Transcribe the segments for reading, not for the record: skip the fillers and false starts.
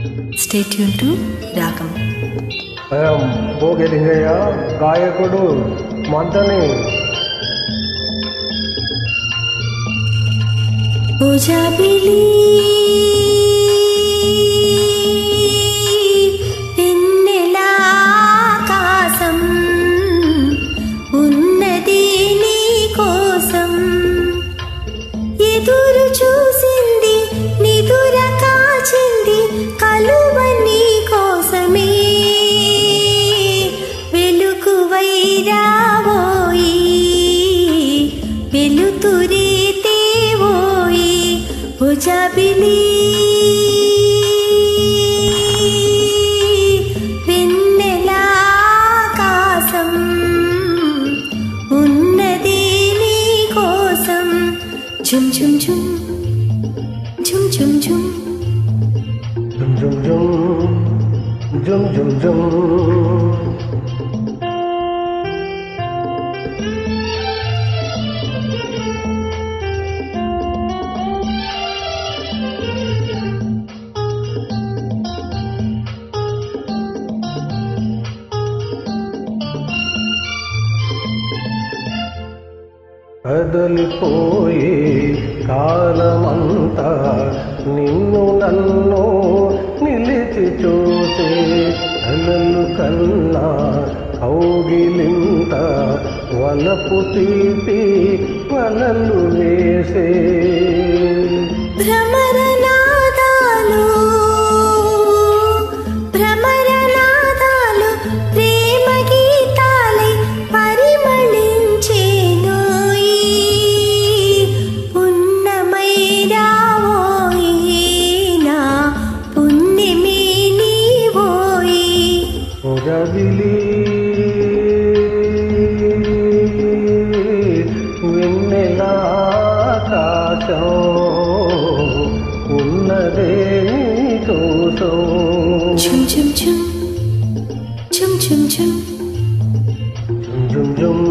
Stay tuned to Ragam. భోగలింగయ్య గాయకుడు మంతని పూజాబిలి వెన్నెలాకాశం ఉన్నది నీ కోసం ఎదురు చూసింది నిదుర కాచింది కలువ నీ కోసమే వెలుగువై రావోయి వెలుతురే తేవోయి పూజాబిలి వెన్నెలాకాశం ఉన్నది నీ కోసం ఝుమ్ ఝుమ్ ఝుమ్ ఝుమ్ ఝుమ్ ఝుమ్ జుమ్ జుమ్ జుమ్ జుమ్ జుమ్ కదలిపోయే కాలమంతా నిన్ను నన్ను నిలిచి చూసే అలలు కన్నా కౌగిలింత వలపు తీపి వలలు వేసే భ్రమరనాదాలు భ్రమరనాదాలు ప్రేమ గీతాలై పరిమళించేనోయి పున్నమై రావోయి నా పుణ్యమే నీవోయి పూజాబిలి వెన్నెలాకాశం ఉన్నదే నీ కోసం ఝుమ్ ఝుమ్ ఝుమ్ ఝుమ్ ఝుమ్ ఝుమ్ జుమ్ జుమ్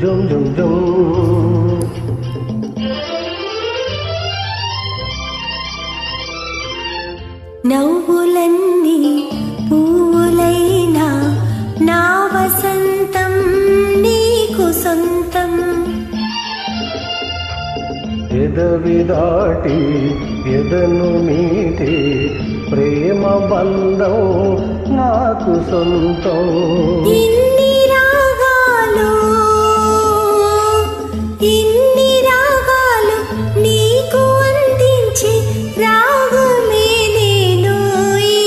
జుమ్ జుమ్ జుమ్ నవ్వులన్నీ పువ్వులైనా నా వసంతం నీకు సొంతం ఎదవి దాటి ఎదను మీటి ప్రేమ బంధం నాకు సొంతం ఇన్ని రాగాలు నీకు అందించి రాగమే నేనోయి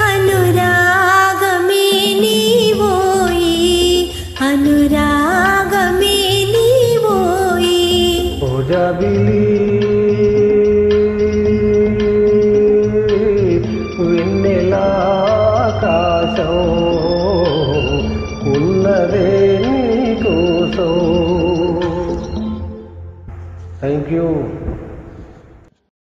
అనురాగమే నీవోయి అనురాగమే నీవోయి పూజాబిలి వెన్నెలాకాశం ఉన్నదే నీ కోసం. Thank you.